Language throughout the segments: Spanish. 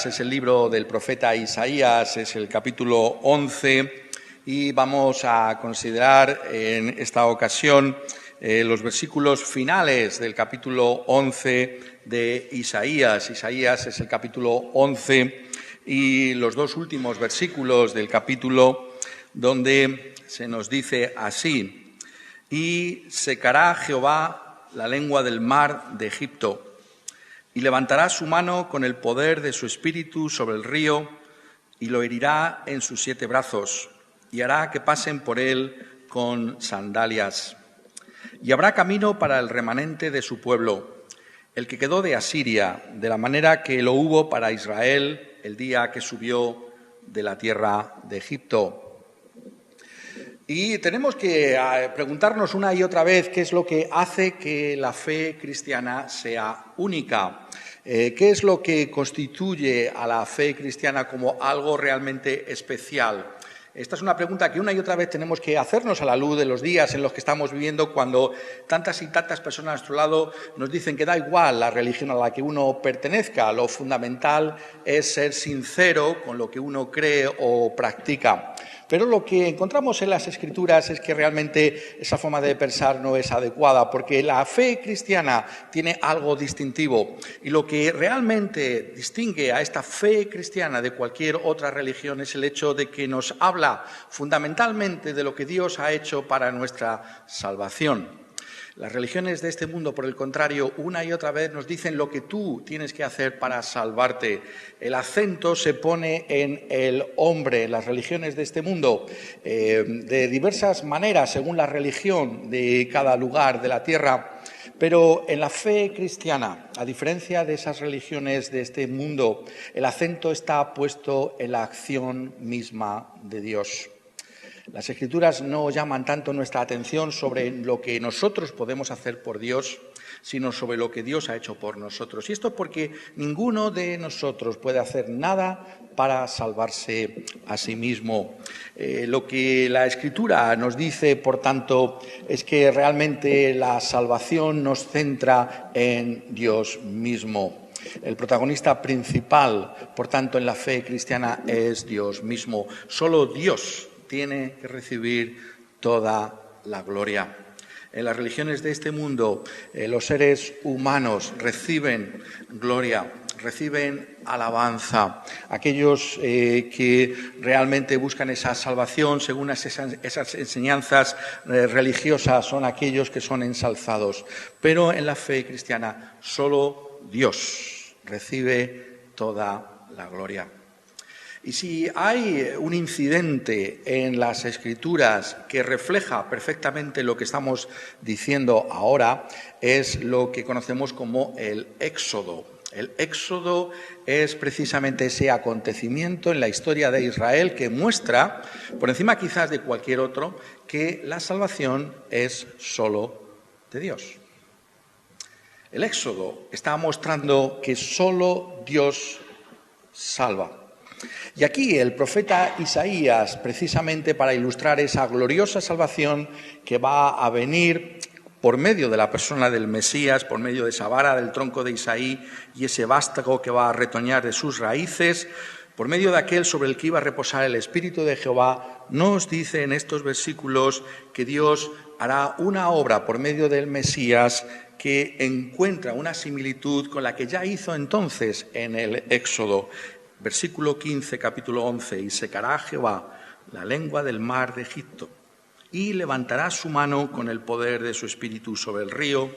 Es el libro del profeta Isaías, es el capítulo 11 y vamos a considerar en esta ocasión los versículos finales del capítulo 11 de Isaías. Isaías es el capítulo 11 y los dos últimos versículos del capítulo donde se nos dice así: y secará Jehová la lengua del mar de Egipto, y levantará su mano con el poder de su espíritu sobre el río, y lo herirá en sus 7 brazos, y hará que pasen por él con sandalias. Y habrá camino para el remanente de su pueblo, el que quedó de Asiria, de la manera que lo hubo para Israel el día que subió de la tierra de Egipto. Y tenemos que preguntarnos una y otra vez qué es lo que hace que la fe cristiana sea única. ¿Qué es lo que constituye a la fe cristiana como algo realmente especial? Esta es una pregunta que una y otra vez tenemos que hacernos a la luz de los días en los que estamos viviendo, cuando tantas y tantas personas a nuestro lado nos dicen que da igual la religión a la que uno pertenezca, lo fundamental es ser sincero con lo que uno cree o practica. Pero lo que encontramos en las Escrituras es que realmente esa forma de pensar no es adecuada, porque la fe cristiana tiene algo distintivo. Y lo que realmente distingue a esta fe cristiana de cualquier otra religión es el hecho de que nos habla fundamentalmente de lo que Dios ha hecho para nuestra salvación. Las religiones de este mundo, por el contrario, una y otra vez nos dicen lo que tú tienes que hacer para salvarte. El acento se pone en el hombre. Las religiones de este mundo, de diversas maneras, según la religión de cada lugar de la tierra. Pero en la fe cristiana, a diferencia de esas religiones de este mundo, el acento está puesto en la acción misma de Dios. Las Escrituras no llaman tanto nuestra atención sobre lo que nosotros podemos hacer por Dios, sino sobre lo que Dios ha hecho por nosotros. Y esto porque ninguno de nosotros puede hacer nada para salvarse a sí mismo. Lo que la Escritura nos dice, por tanto, es que realmente la salvación nos centra en Dios mismo. El protagonista principal, por tanto, en la fe cristiana es Dios mismo. Solo Dios tiene que recibir toda la gloria. En las religiones de este mundo, los seres humanos reciben gloria, reciben alabanza. Aquellos que realmente buscan esa salvación según esas enseñanzas religiosas son aquellos que son ensalzados. Pero en la fe cristiana solo Dios recibe toda la gloria. Y si hay un incidente en las Escrituras que refleja perfectamente lo que estamos diciendo ahora, es lo que conocemos como el Éxodo. El Éxodo es precisamente ese acontecimiento en la historia de Israel que muestra, por encima quizás de cualquier otro, que la salvación es solo de Dios. El Éxodo está mostrando que solo Dios salva. Y aquí el profeta Isaías, precisamente para ilustrar esa gloriosa salvación que va a venir por medio de la persona del Mesías, por medio de esa vara del tronco de Isaí y ese vástago que va a retoñar de sus raíces, por medio de aquel sobre el que iba a reposar el Espíritu de Jehová, nos dice en estos versículos que Dios hará una obra por medio del Mesías que encuentra una similitud con la que ya hizo entonces en el Éxodo. Versículo 15, capítulo 11, y secará Jehová la lengua del mar de Egipto, y levantará su mano con el poder de su espíritu sobre el río,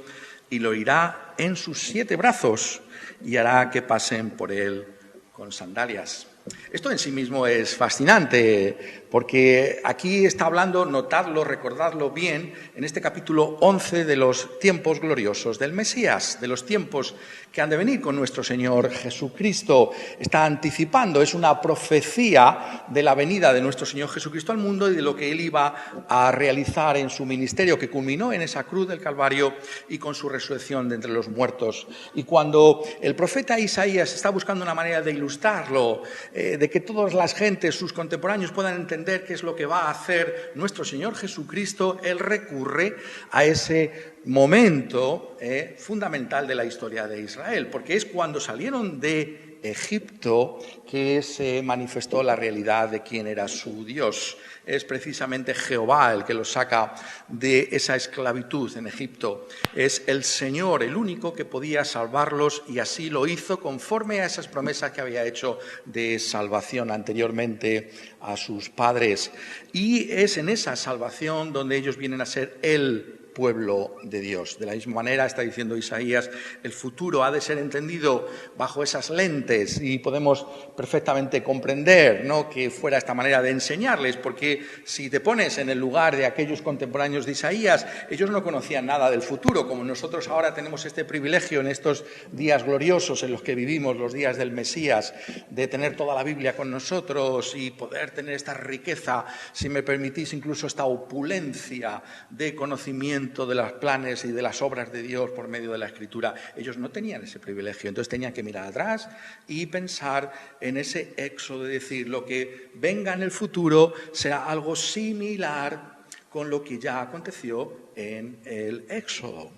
y lo irá en sus 7 brazos, y hará que pasen por él con sandalias. Esto en sí mismo es fascinante, porque aquí está hablando, notadlo, recordadlo bien, en este capítulo 11 de los tiempos gloriosos del Mesías, de los tiempos que han de venir con nuestro Señor Jesucristo. Está anticipando, es una profecía de la venida de nuestro Señor Jesucristo al mundo y de lo que Él iba a realizar en su ministerio, que culminó en esa cruz del Calvario y con su resurrección de entre los muertos. Y cuando el profeta Isaías está buscando una manera de ilustrarlo, de que todas las gentes, sus contemporáneos, puedan entender qué es lo que va a hacer nuestro Señor Jesucristo, Él recurre a ese momento fundamental de la historia de Israel, porque es cuando salieron de Egipto que se manifestó la realidad de quién era su Dios. Es precisamente Jehová el que los saca de esa esclavitud en Egipto. Es el Señor el único que podía salvarlos y así lo hizo conforme a esas promesas que había hecho de salvación anteriormente a sus padres. Y es en esa salvación donde ellos vienen a ser el pueblo de Dios. De la misma manera, está diciendo Isaías, el futuro ha de ser entendido bajo esas lentes y podemos perfectamente comprender, ¿no?, que fuera esta manera de enseñarles, porque si te pones en el lugar de aquellos contemporáneos de Isaías, ellos no conocían nada del futuro, como nosotros ahora tenemos este privilegio en estos días gloriosos en los que vivimos, los días del Mesías, de tener toda la Biblia con nosotros y poder tener esta riqueza, si me permitís, incluso esta opulencia de conocimiento de los planes y de las obras de Dios por medio de la Escritura. Ellos no tenían ese privilegio, entonces tenían que mirar atrás y pensar en ese éxodo, de decir, lo que venga en el futuro será algo similar con lo que ya aconteció en el éxodo.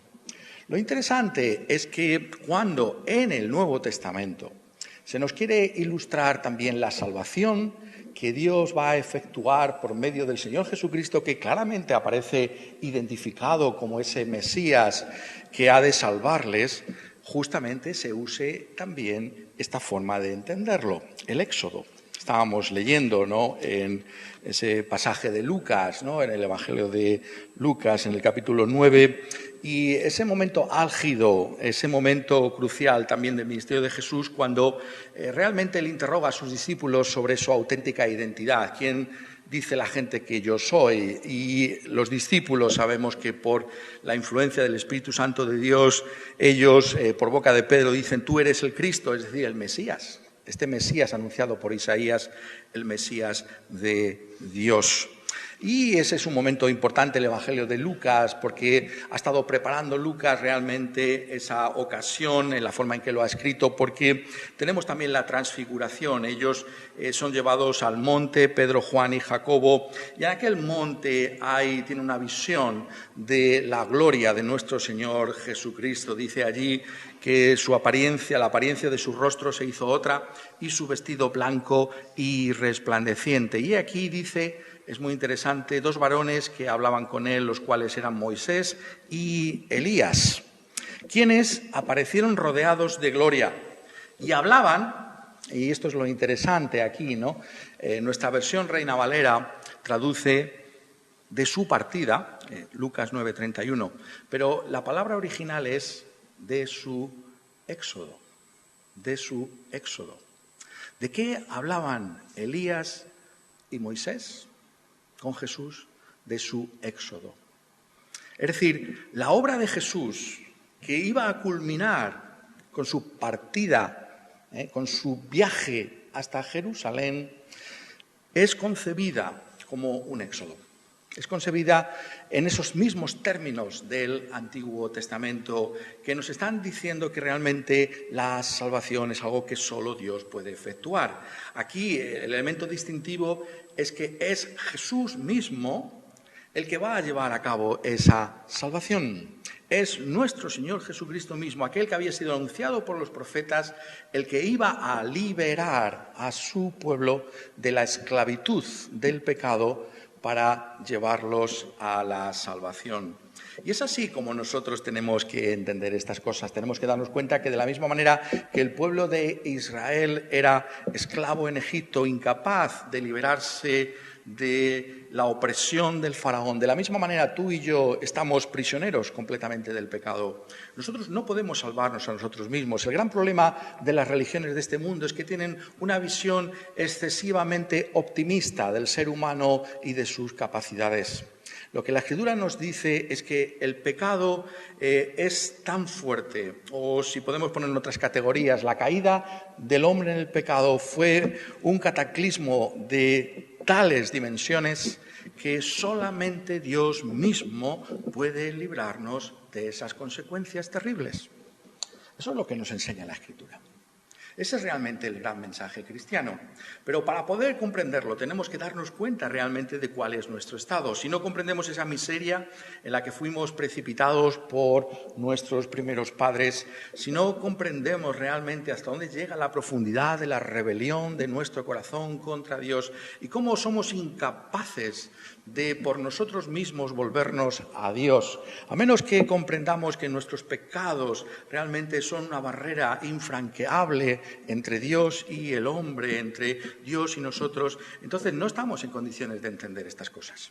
Lo interesante es que cuando en el Nuevo Testamento se nos quiere ilustrar también la salvación que Dios va a efectuar por medio del Señor Jesucristo, que claramente aparece identificado como ese Mesías que ha de salvarles, justamente se use también esta forma de entenderlo, el Éxodo. Estábamos leyendo, ¿no?, en ese pasaje de Lucas, ¿no?, en el Evangelio de Lucas, en el capítulo 9, y ese momento álgido, ese momento crucial también del ministerio de Jesús, cuando realmente él interroga a sus discípulos sobre su auténtica identidad. ¿Quién dice la gente que yo soy? Y los discípulos sabemos que por la influencia del Espíritu Santo de Dios, ellos por boca de Pedro dicen, tú eres el Cristo, es decir, el Mesías. Este Mesías anunciado por Isaías, el Mesías de Dios. Y ese es un momento importante, el Evangelio de Lucas, porque ha estado preparando Lucas realmente esa ocasión en la forma en que lo ha escrito, porque tenemos también la transfiguración. Ellos son llevados al monte, Pedro, Juan y Jacobo, y en aquel monte tiene una visión de la gloria de nuestro Señor Jesucristo. Dice allí que su apariencia, la apariencia de su rostro se hizo otra y su vestido blanco y resplandeciente. Y aquí dice, es muy interesante, dos varones que hablaban con él, los cuales eran Moisés y Elías, quienes aparecieron rodeados de gloria y hablaban, y esto es lo interesante aquí, ¿no? Nuestra versión Reina Valera traduce de su partida, Lucas 9:31, pero la palabra original es de su éxodo, de su éxodo. ¿De qué hablaban Elías y Moisés con Jesús? De su éxodo. Es decir, la obra de Jesús, que iba a culminar con su partida, con su viaje hasta Jerusalén, es concebida como un éxodo. Es concebida en esos mismos términos del Antiguo Testamento que nos están diciendo que realmente la salvación es algo que solo Dios puede efectuar. Aquí el elemento distintivo es que es Jesús mismo el que va a llevar a cabo esa salvación. Es nuestro Señor Jesucristo mismo, aquel que había sido anunciado por los profetas, el que iba a liberar a su pueblo de la esclavitud del pecado para llevarlos a la salvación. Y es así como nosotros tenemos que entender estas cosas. Tenemos que darnos cuenta que de la misma manera que el pueblo de Israel era esclavo en Egipto, incapaz de liberarse de la opresión del faraón, de la misma manera tú y yo estamos prisioneros completamente del pecado. Nosotros no podemos salvarnos a nosotros mismos. El gran problema de las religiones de este mundo es que tienen una visión excesivamente optimista del ser humano y de sus capacidades. Lo que la Escritura nos dice es que el pecado es tan fuerte, o si podemos poner en otras categorías, la caída del hombre en el pecado fue un cataclismo de tales dimensiones que solamente Dios mismo puede librarnos de esas consecuencias terribles. Eso es lo que nos enseña la Escritura. Ese es realmente el gran mensaje cristiano. Pero para poder comprenderlo tenemos que darnos cuenta realmente de cuál es nuestro estado. Si no comprendemos esa miseria en la que fuimos precipitados por nuestros primeros padres, si no comprendemos realmente hasta dónde llega la profundidad de la rebelión de nuestro corazón contra Dios y cómo somos incapaces de por nosotros mismos volvernos a Dios, a menos que comprendamos que nuestros pecados realmente son una barrera infranqueable entre Dios y el hombre, entre Dios y nosotros, entonces no estamos en condiciones de entender estas cosas.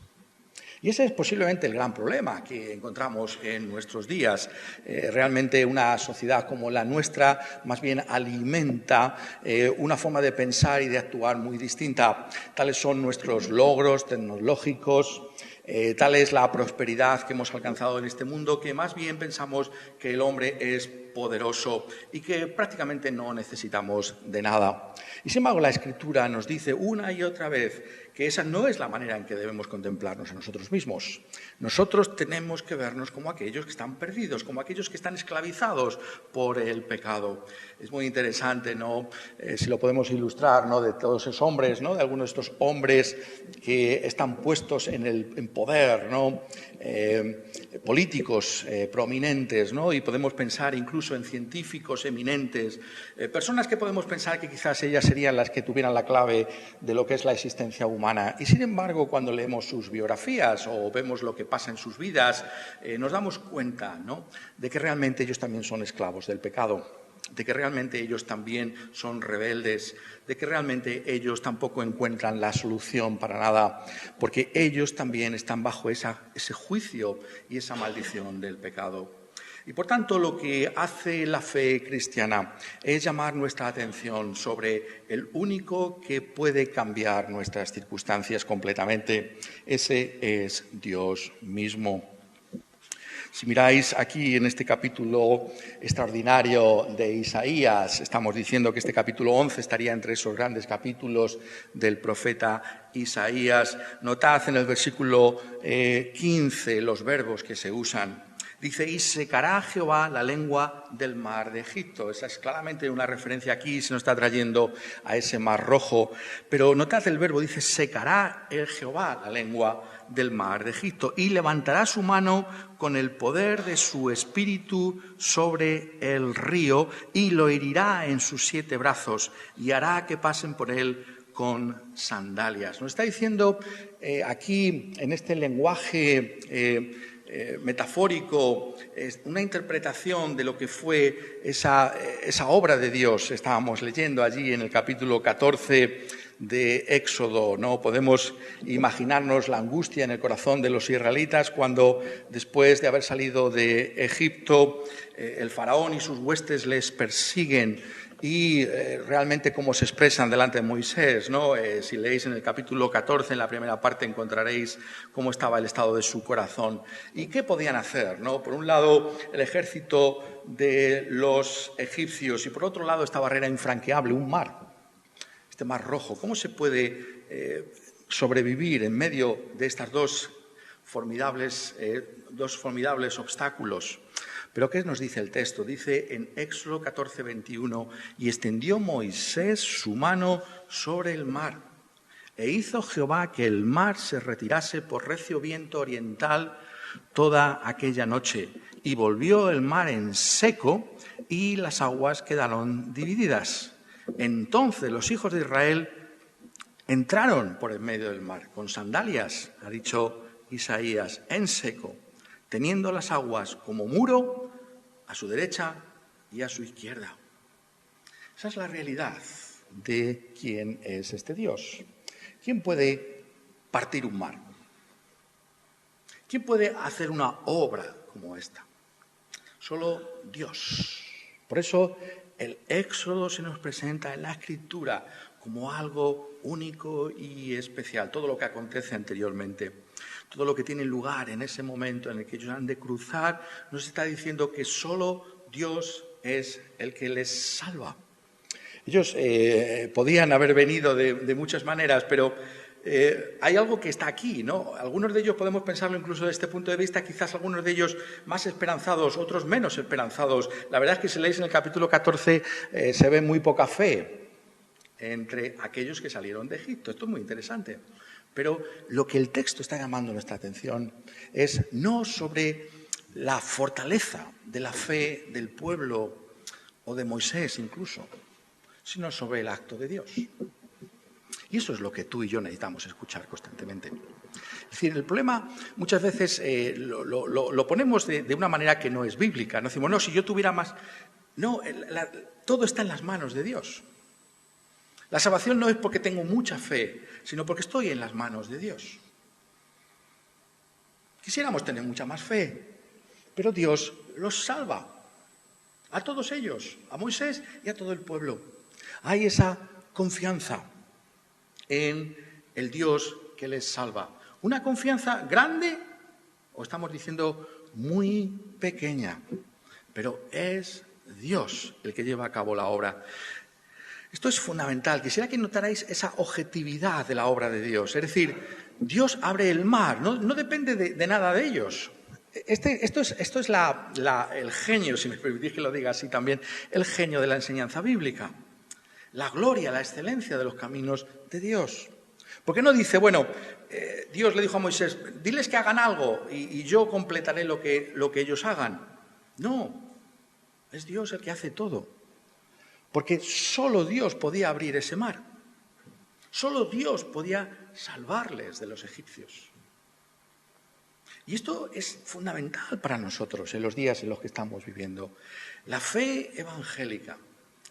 Y ese es posiblemente el gran problema que encontramos en nuestros días. Realmente una sociedad como la nuestra más bien alimenta una forma de pensar y de actuar muy distinta. Tales son nuestros logros tecnológicos, tal es la prosperidad que hemos alcanzado en este mundo, que más bien pensamos que el hombre es poderoso y que prácticamente no necesitamos de nada. Y sin embargo, la Escritura nos dice una y otra vez que esa no es la manera en que debemos contemplarnos a nosotros mismos. Nosotros tenemos que vernos como aquellos que están perdidos, como aquellos que están esclavizados por el pecado. Es muy interesante, ¿no? Si lo podemos ilustrar, ¿no? De todos esos hombres, ¿no? De algunos de estos hombres que están puestos en poder, ¿no? Políticos prominentes, ¿no? Y podemos pensar incluso en científicos eminentes, personas que podemos pensar que quizás ellas serían las que tuvieran la clave de lo que es la existencia humana. Y sin embargo, cuando leemos sus biografías o vemos lo que pasa en sus vidas, nos damos cuenta, ¿no? De que realmente ellos también son esclavos del pecado, de que realmente ellos también son rebeldes, de que realmente ellos tampoco encuentran la solución para nada, porque ellos también están bajo ese juicio y esa maldición del pecado. Y por tanto, lo que hace la fe cristiana es llamar nuestra atención sobre el único que puede cambiar nuestras circunstancias completamente. Ese es Dios mismo. Si miráis aquí en este capítulo extraordinario de Isaías, estamos diciendo que este capítulo 11 estaría entre esos grandes capítulos del profeta Isaías. Notad en el versículo 15 los verbos que se usan. Dice, y secará Jehová la lengua del mar de Egipto. Esa es claramente una referencia aquí, se nos está trayendo a ese mar rojo. Pero notad el verbo, dice, secará el Jehová la lengua del mar de Egipto y levantará su mano con el poder de su espíritu sobre el río y lo herirá en sus 7 brazos y hará que pasen por él con sandalias. Nos está diciendo aquí en este lenguaje metafórico, una interpretación de lo que fue esa obra de Dios. Estábamos leyendo allí en el capítulo 14 de Éxodo, ¿no? Podemos imaginarnos la angustia en el corazón de los israelitas cuando, después de haber salido de Egipto, el faraón y sus huestes les persiguen. Y realmente cómo se expresan delante de Moisés, ¿no? Si leéis en el capítulo 14, en la primera parte, encontraréis cómo estaba el estado de su corazón. ¿Y qué podían hacer, ¿no? Por un lado, el ejército de los egipcios y por otro lado, esta barrera infranqueable, un mar, este mar rojo. ¿Cómo se puede sobrevivir en medio de estas dos formidables obstáculos? Pero ¿qué nos dice el texto? Dice en Éxodo 14, 21, y extendió Moisés su mano sobre el mar, e hizo Jehová que el mar se retirase por recio viento oriental toda aquella noche, y volvió el mar en seco, y las aguas quedaron divididas. Entonces los hijos de Israel entraron por el medio del mar, con sandalias, ha dicho Isaías, en seco, teniendo las aguas como muro a su derecha y a su izquierda. Esa es la realidad de quién es este Dios. ¿Quién puede partir un mar? ¿Quién puede hacer una obra como esta? Solo Dios. Por eso el Éxodo se nos presenta en la Escritura como algo único y especial. Todo lo que acontece anteriormente, todo lo que tiene lugar en ese momento en el que ellos han de cruzar, nos está diciendo que solo Dios es el que les salva. Ellos podían haber venido de muchas maneras, pero hay algo que está aquí, ¿no? Algunos de ellos podemos pensarlo incluso desde este punto de vista, quizás algunos de ellos más esperanzados, otros menos esperanzados. La verdad es que si leéis en el capítulo 14 se ve muy poca fe entre aquellos que salieron de Egipto. Esto es muy interesante. Pero lo que el texto está llamando nuestra atención es no sobre la fortaleza de la fe del pueblo o de Moisés incluso, sino sobre el acto de Dios. Y eso es lo que tú y yo necesitamos escuchar constantemente. Es decir, el problema muchas veces lo ponemos de una manera que no es bíblica. No decimos, no, si yo tuviera más... No, todo está en las manos de Dios. La salvación no es porque tengo mucha fe, sino porque estoy en las manos de Dios. Quisiéramos tener mucha más fe, pero Dios los salva. A todos ellos, a Moisés y a todo el pueblo. Hay esa confianza en el Dios que les salva. ¿Una confianza grande o estamos diciendo muy pequeña? Pero es Dios el que lleva a cabo la obra. Esto es fundamental. Quisiera que notarais esa objetividad de la obra de Dios. Es decir, Dios abre el mar, no depende de nada de ellos. Esto es el genio, si me permitís que lo diga así también, el genio de la enseñanza bíblica. La gloria, la excelencia de los caminos de Dios. ¿Por qué no dice, bueno, Dios le dijo a Moisés, diles que hagan algo y yo completaré lo que ellos hagan? No, es Dios el que hace todo. Porque solo Dios podía abrir ese mar. Solo Dios podía salvarles de los egipcios. Y esto es fundamental para nosotros en los días en los que estamos viviendo. La fe evangélica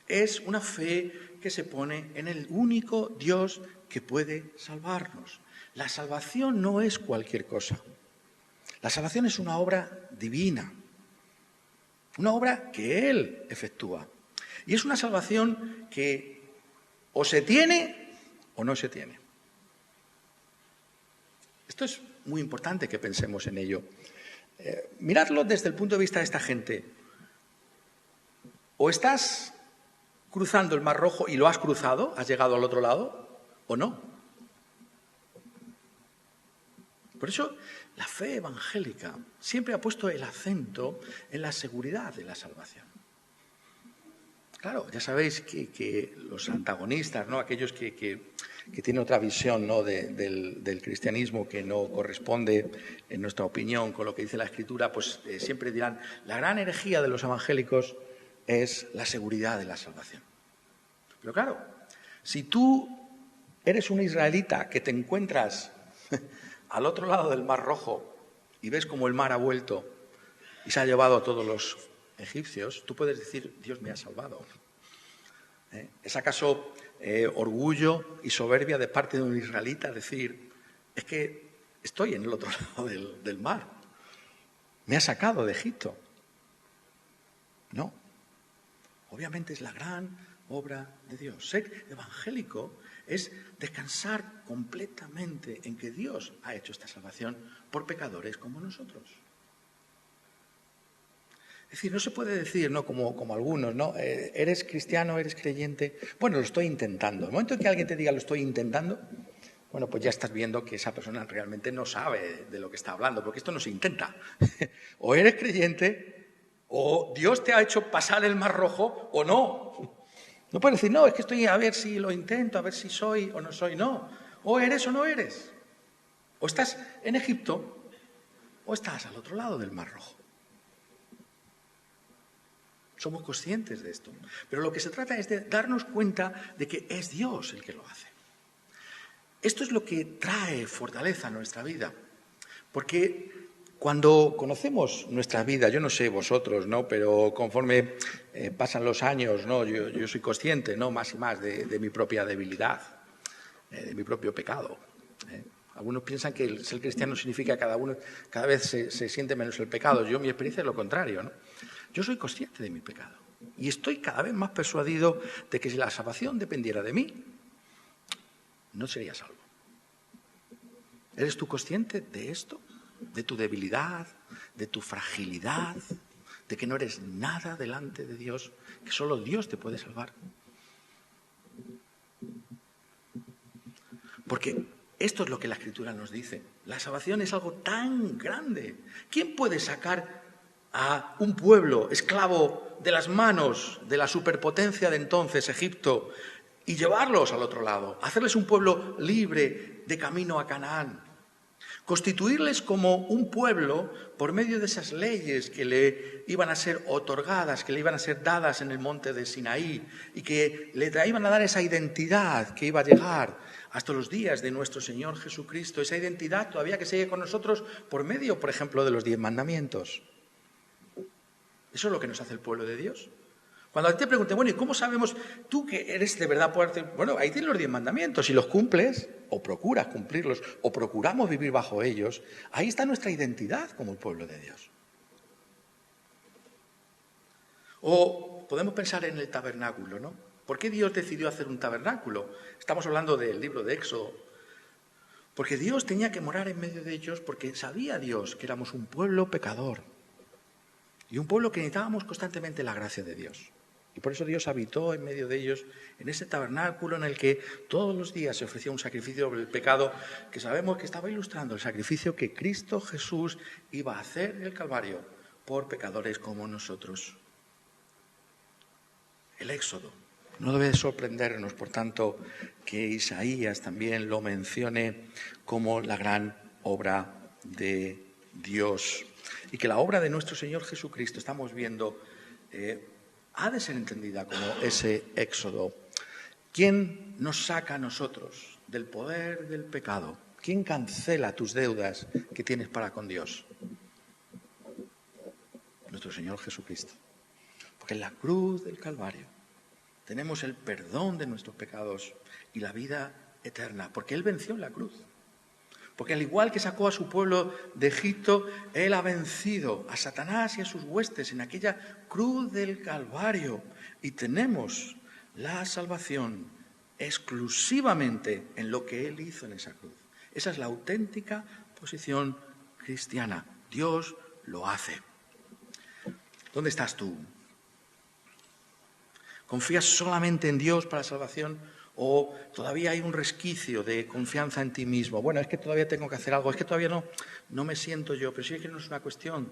es una fe que se pone en el único Dios que puede salvarnos. La salvación no es cualquier cosa. La salvación es una obra divina, una obra que Él efectúa. Y es una salvación que o se tiene o no se tiene. Esto es muy importante que pensemos en ello. Miradlo desde el punto de vista de esta gente. O estás cruzando el Mar Rojo y lo has cruzado, has llegado al otro lado, o no. Por eso la fe evangélica siempre ha puesto el acento en la seguridad de la salvación. Claro, ya sabéis que los antagonistas, ¿no? Aquellos que tienen otra visión, ¿no? del cristianismo que no corresponde, en nuestra opinión, con lo que dice la Escritura, pues siempre dirán, la gran herejía de los evangélicos es la seguridad de la salvación. Pero claro, si tú eres un israelita que te encuentras al otro lado del Mar Rojo y ves cómo el mar ha vuelto y se ha llevado a todos los egipcios, tú puedes decir, Dios me ha salvado. ¿Es acaso orgullo y soberbia de parte de un israelita decir, es que estoy en el otro lado del mar, me ha sacado de Egipto? No, obviamente es la gran obra de Dios. Ser evangélico es descansar completamente en que Dios ha hecho esta salvación por pecadores como nosotros. Es decir, no se puede decir, ¿no? como algunos, ¿no? ¿Eres cristiano, eres creyente? Bueno, lo estoy intentando. El momento en que alguien te diga lo estoy intentando, bueno, pues ya estás viendo que esa persona realmente no sabe de lo que está hablando, porque esto no se intenta. O eres creyente, o Dios te ha hecho pasar el Mar Rojo, o no. No puedes decir, no, es que estoy a ver si lo intento, a ver si soy o no soy. No, o eres o no eres. O estás en Egipto, o estás al otro lado del Mar Rojo. Somos conscientes de esto. Pero lo que se trata es de darnos cuenta de que es Dios el que lo hace. Esto es lo que trae fortaleza a nuestra vida. Porque cuando conocemos nuestra vida, yo no sé vosotros, ¿no? Pero conforme pasan los años, ¿no? Yo soy consciente, ¿no? Más y más de mi propia debilidad, de mi propio pecado. Algunos piensan que el ser cristiano significa que cada vez se siente menos el pecado. Mi experiencia es lo contrario, ¿no? Yo soy consciente de mi pecado y estoy cada vez más persuadido de que si la salvación dependiera de mí, no sería salvo. ¿Eres tú consciente de esto? ¿De tu debilidad? ¿De tu fragilidad? ¿De que no eres nada delante de Dios? ¿Que solo Dios te puede salvar? Porque Esto es lo que la Escritura nos dice. La salvación es algo tan grande. ¿Quién puede sacar a un pueblo esclavo de las manos de la superpotencia de entonces, Egipto, y llevarlos al otro lado? Hacerles un pueblo libre de camino a Canaán. Constituirles como un pueblo por medio de esas leyes que le iban a ser otorgadas, que le iban a ser dadas en el monte de Sinaí y que le iban a dar esa identidad que iba a llegar hasta los días de nuestro Señor Jesucristo, esa identidad todavía que sigue con nosotros por medio, por ejemplo, de los 10 mandamientos. Eso es lo que nos hace el pueblo de Dios. Cuando a ti te pregunten, bueno, ¿y cómo sabemos tú que eres de verdad fuerte? Bueno, ahí tienes los 10 mandamientos. Si los cumples, o procuras cumplirlos, o procuramos vivir bajo ellos, ahí está nuestra identidad como el pueblo de Dios. O podemos pensar en el tabernáculo, ¿no? ¿Por qué Dios decidió hacer un tabernáculo? Estamos hablando del libro de Éxodo. Porque Dios tenía que morar en medio de ellos porque sabía Dios que éramos un pueblo pecador y un pueblo que necesitábamos constantemente la gracia de Dios. Y por eso Dios habitó en medio de ellos, en ese tabernáculo en el que todos los días se ofrecía un sacrificio por el pecado, que sabemos que estaba ilustrando el sacrificio que Cristo Jesús iba a hacer en el Calvario por pecadores como nosotros. El Éxodo. No debe sorprendernos, por tanto, que Isaías también lo mencione como la gran obra de Dios. Y que la obra de nuestro Señor Jesucristo, estamos viendo, ha de ser entendida como ese éxodo. ¿Quién nos saca a nosotros del poder del pecado? ¿Quién cancela tus deudas que tienes para con Dios? Nuestro Señor Jesucristo. Porque en la cruz del Calvario tenemos el perdón de nuestros pecados y la vida eterna. Porque Él venció en la cruz. Porque al igual que sacó a su pueblo de Egipto, Él ha vencido a Satanás y a sus huestes en aquella cruz del Calvario. Y tenemos la salvación exclusivamente en lo que Él hizo en esa cruz. Esa es la auténtica posición cristiana. Dios lo hace. ¿Dónde estás tú? ¿Confías solamente en Dios para la salvación? ¿O todavía hay un resquicio de confianza en ti mismo? Bueno, es que todavía tengo que hacer algo, es que todavía no me siento yo. Pero sí que no es una cuestión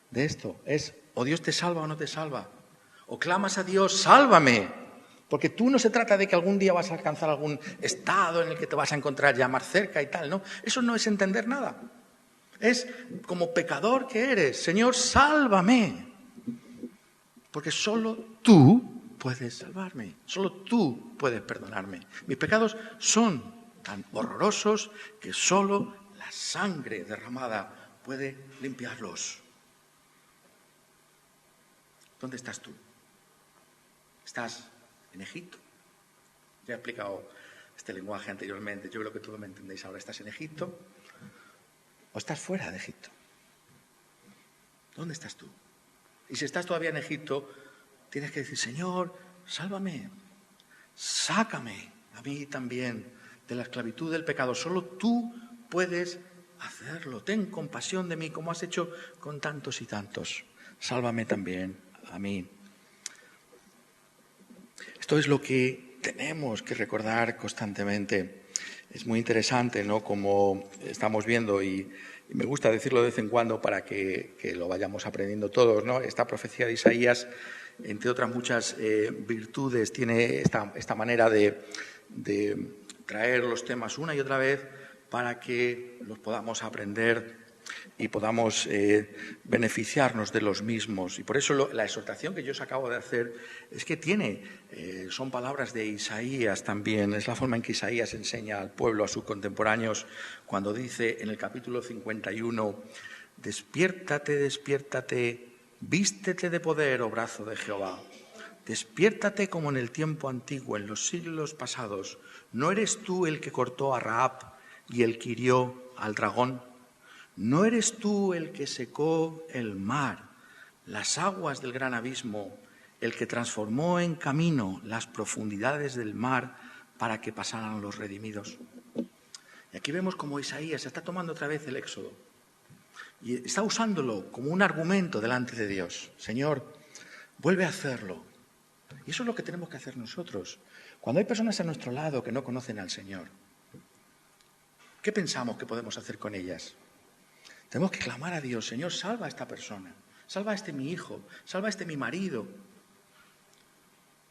de esto. Es o Dios te salva o no te salva. O clamas a Dios, sálvame. Porque tú no se trata de que algún día vas a alcanzar algún estado en el que te vas a encontrar ya más cerca y tal, ¿no? Eso no es entender nada. Es como pecador que eres. Señor, sálvame. Porque solo tú puedes salvarme, solo tú puedes perdonarme. Mis pecados son tan horrorosos que solo la sangre derramada puede limpiarlos. ¿Dónde estás tú? ¿Estás en Egipto? Ya he explicado este lenguaje anteriormente, yo creo que todos me entendéis ahora. ¿Estás en Egipto o estás fuera de Egipto? ¿Dónde estás tú? Y si estás todavía en Egipto, tienes que decir, Señor, sálvame, sácame a mí también de la esclavitud del pecado. Solo tú puedes hacerlo. Ten compasión de mí como has hecho con tantos y tantos. Sálvame también a mí. Esto es lo que tenemos que recordar constantemente. Es muy interesante, ¿no?, como estamos viendo y me gusta decirlo de vez en cuando para que lo vayamos aprendiendo todos, ¿no? Esta profecía de Isaías, entre otras muchas virtudes, tiene esta manera de traer los temas una y otra vez para que los podamos aprender y podamos beneficiarnos de los mismos. Y por eso la exhortación que yo os acabo de hacer es que son palabras de Isaías también, es la forma en que Isaías enseña al pueblo, a sus contemporáneos, cuando dice en el capítulo 51, despiértate, despiértate, vístete de poder, oh brazo de Jehová. Despiértate como en el tiempo antiguo, en los siglos pasados. ¿No eres tú el que cortó a Rahab y el que hirió al dragón? ¿No eres tú el que secó el mar, las aguas del gran abismo, el que transformó en camino las profundidades del mar para que pasaran los redimidos? Y aquí vemos como Isaías está tomando otra vez el Éxodo y está usándolo como un argumento delante de Dios. Señor, vuelve a hacerlo. Y eso es lo que tenemos que hacer nosotros. Cuando hay personas a nuestro lado que no conocen al Señor, ¿qué pensamos que podemos hacer con ellas? Tenemos que clamar a Dios: Señor, salva a esta persona, salva a este mi hijo, salva a este mi marido.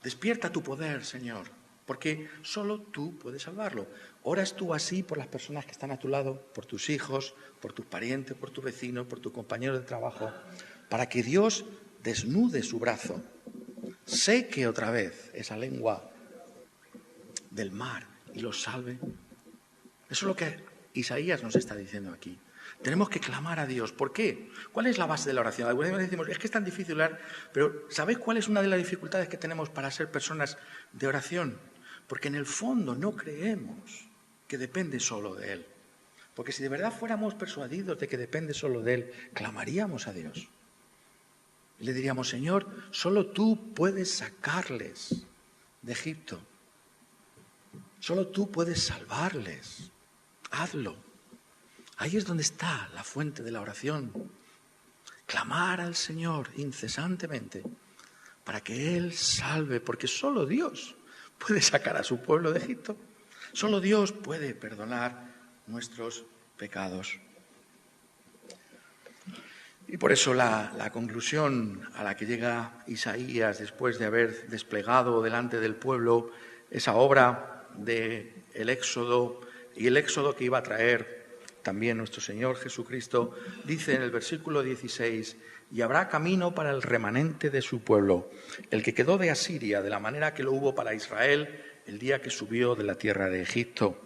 Despierta tu poder, Señor, porque solo tú puedes salvarlo. Oras tú así por las personas que están a tu lado, por tus hijos, por tus parientes, por tus vecinos, por tus compañeros de trabajo, para que Dios desnude su brazo, seque otra vez esa lengua del mar y los salve. Eso es lo que Isaías nos está diciendo aquí. Tenemos que clamar a Dios. ¿Por qué? ¿Cuál es la base de la oración? Algunas veces decimos, es que es tan difícil orar, pero ¿sabéis cuál es una de las dificultades que tenemos para ser personas de oración? Porque en el fondo no creemos que depende solo de Él. Porque si de verdad fuéramos persuadidos de que depende solo de Él, clamaríamos a Dios. Y le diríamos: Señor, solo tú puedes sacarles de Egipto. Solo tú puedes salvarles. Hazlo. Ahí es donde está la fuente de la oración. Clamar al Señor incesantemente para que Él salve, porque solo Dios puede sacar a su pueblo de Egipto. Solo Dios puede perdonar nuestros pecados. Y por eso la conclusión a la que llega Isaías después de haber desplegado delante del pueblo esa obra del Éxodo, y el Éxodo que iba a traer también nuestro Señor Jesucristo, dice en el versículo 16: y habrá camino para el remanente de su pueblo, el que quedó de Asiria, de la manera que lo hubo para Israel el día que subió de la tierra de Egipto.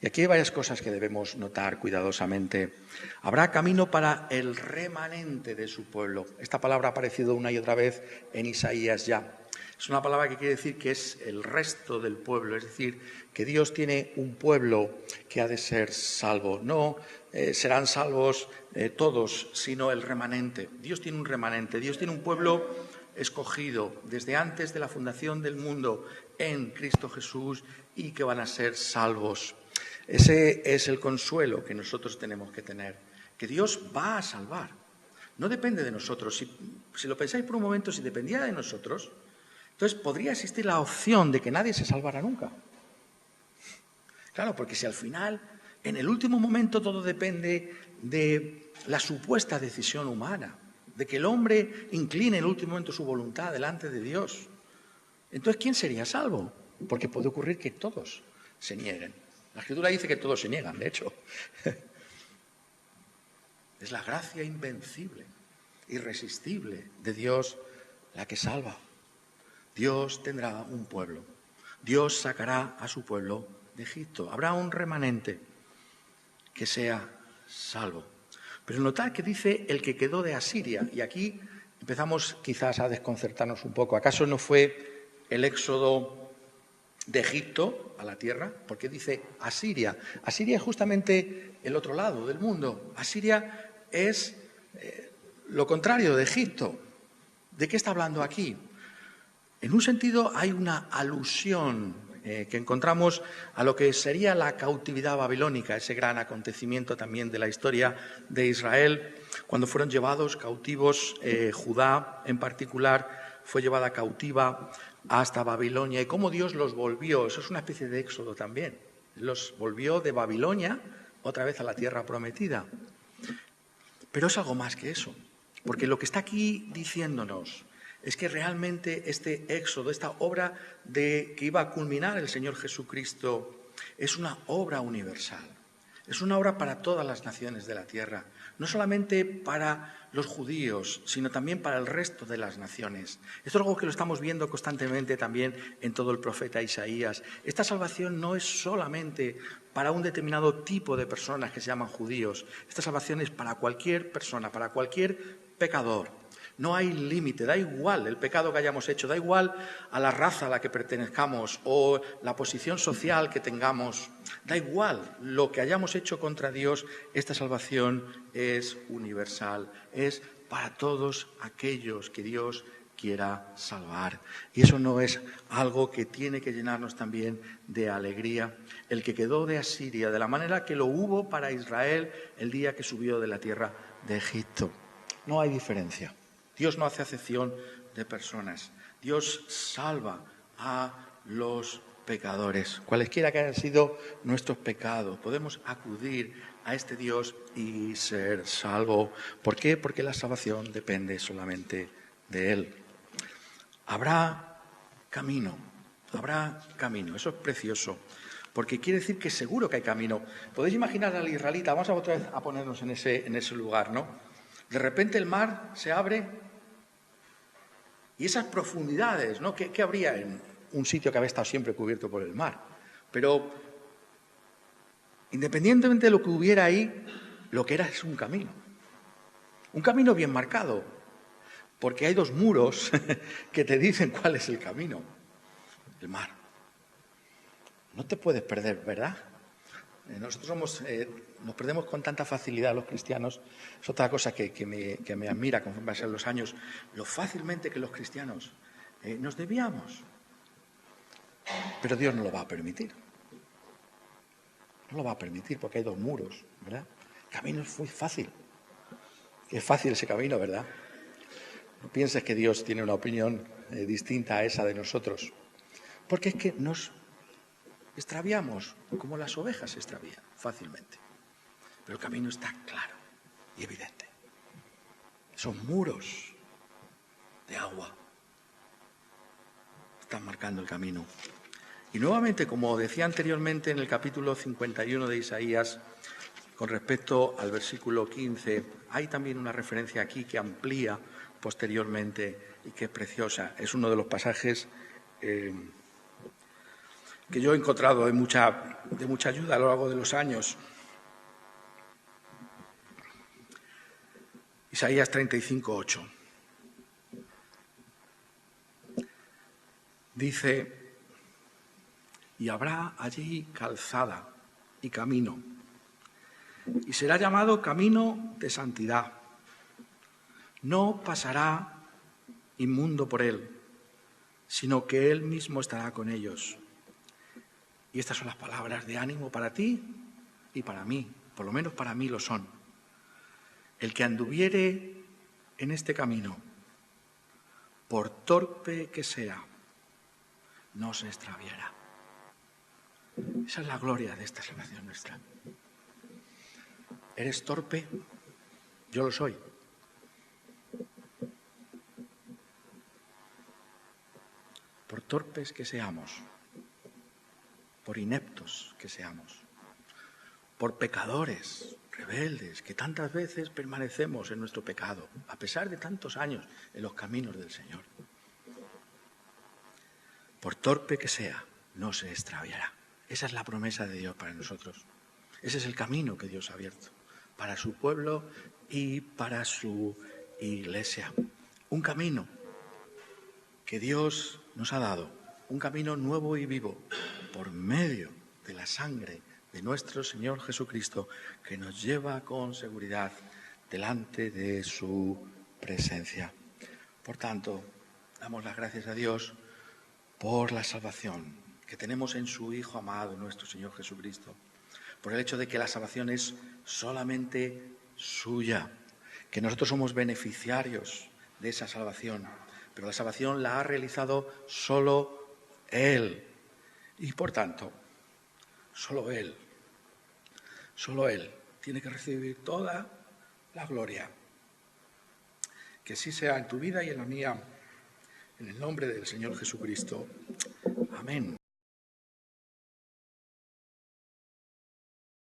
Y aquí hay varias cosas que debemos notar cuidadosamente. Habrá camino para el remanente de su pueblo. Esta palabra ha aparecido una y otra vez en Isaías ya. Es una palabra que quiere decir que es el resto del pueblo, es decir, que Dios tiene un pueblo que ha de ser salvo. No serán salvos todos, sino el remanente. Dios tiene un remanente, Dios tiene un pueblo escogido desde antes de la fundación del mundo en Cristo Jesús y que van a ser salvos. Ese es el consuelo que nosotros tenemos que tener, que Dios va a salvar. No depende de nosotros. Si lo pensáis por un momento, si dependiera de nosotros, entonces podría existir la opción de que nadie se salvara nunca. Claro, porque si al final, en el último momento, todo depende de la supuesta decisión humana, de que el hombre incline en el último momento su voluntad delante de Dios, entonces ¿quién sería salvo? Porque puede ocurrir que todos se nieguen. La Escritura dice que todos se niegan, de hecho. Es la gracia invencible, irresistible de Dios la que salva. Dios tendrá un pueblo. Dios sacará a su pueblo de Egipto. Habrá un remanente que sea salvo. Pero notad que dice el que quedó de Asiria. Y aquí empezamos quizás a desconcertarnos un poco. ¿Acaso no fue el éxodo de Egipto a la tierra? Porque dice Asiria. Asiria es justamente el otro lado del mundo. Asiria es lo contrario de Egipto. ¿De qué está hablando aquí? En un sentido hay una alusión que encontramos a lo que sería la cautividad babilónica, ese gran acontecimiento también de la historia de Israel, cuando fueron llevados cautivos, Judá en particular fue llevada cautiva hasta Babilonia, y cómo Dios los volvió. Eso es una especie de éxodo también. Los volvió de Babilonia otra vez a la tierra prometida. Pero es algo más que eso, porque lo que está aquí diciéndonos es que realmente este éxodo, esta obra que iba a culminar el Señor Jesucristo, es una obra universal. Es una obra para todas las naciones de la tierra, no solamente para los judíos, sino también para el resto de las naciones. Esto es algo que lo estamos viendo constantemente también en todo el profeta Isaías. Esta salvación no es solamente para un determinado tipo de personas que se llaman judíos. Esta salvación es para cualquier persona, para cualquier pecador. No hay límite, da igual el pecado que hayamos hecho, da igual a la raza a la que pertenezcamos o la posición social que tengamos, da igual lo que hayamos hecho contra Dios, esta salvación es universal, es para todos aquellos que Dios quiera salvar. Y eso no es algo que tiene que llenarnos también de alegría. El que quedó de Asiria, de la manera que lo hubo para Israel el día que subió de la tierra de Egipto. No hay diferencia. Dios no hace acepción de personas. Dios salva a los pecadores, cualesquiera que hayan sido nuestros pecados. Podemos acudir a este Dios y ser salvo. ¿Por qué? Porque la salvación depende solamente de Él. Habrá camino, eso es precioso, porque quiere decir que seguro que hay camino. ¿Podéis imaginar al israelita? Vamos a otra vez a ponernos en ese lugar, ¿no? De repente el mar se abre y esas profundidades, ¿no? ¿Qué habría en un sitio que había estado siempre cubierto por el mar? Pero independientemente de lo que hubiera ahí, lo que era es un camino bien marcado, porque hay dos muros que te dicen cuál es el camino, el mar. No te puedes perder, ¿verdad? Nosotros nos perdemos con tanta facilidad los cristianos. Es otra cosa que me admira conforme pasan los años, lo fácilmente que los cristianos nos desviamos. Pero Dios no lo va a permitir. No lo va a permitir porque hay dos muros, ¿verdad? El camino es muy fácil. Es fácil ese camino, ¿verdad? No pienses que Dios tiene una opinión distinta a esa de nosotros. Porque es que nos extraviamos como las ovejas se extravían fácilmente. Pero el camino está claro y evidente. Son muros de agua. Están marcando el camino. Y nuevamente, como decía anteriormente en el capítulo 51 de Isaías, con respecto al versículo 15, hay también una referencia aquí que amplía posteriormente y que es preciosa. Es uno de los pasajes que yo he encontrado de mucha ayuda a lo largo de los años. Isaías 35:8. Dice: y habrá allí calzada y camino, y será llamado camino de santidad. No pasará inmundo por él, sino que él mismo estará con ellos. Y estas son las palabras de ánimo para ti y para mí, por lo menos para mí lo son. El que anduviere en este camino, por torpe que sea, no se extraviará. Esa es la gloria de esta salvación nuestra. ¿Eres torpe? Yo lo soy. Por torpes que seamos, por ineptos que seamos, por pecadores, rebeldes, que tantas veces permanecemos en nuestro pecado, a pesar de tantos años en los caminos del Señor. Por torpe que sea, no se extraviará. Esa es la promesa de Dios para nosotros. Ese es el camino que Dios ha abierto para su pueblo y para su iglesia. Un camino que Dios nos ha dado, un camino nuevo y vivo por medio de la sangre de nuestro Señor Jesucristo, que nos lleva con seguridad delante de su presencia. Por tanto, damos las gracias a Dios por la salvación que tenemos en su Hijo amado, nuestro Señor Jesucristo, por el hecho de que la salvación es solamente suya, que nosotros somos beneficiarios de esa salvación, pero la salvación la ha realizado solo Él. Y por tanto, solo Él tiene que recibir toda la gloria. Que así sea en tu vida y en la mía, en el nombre del Señor Jesucristo. Amén.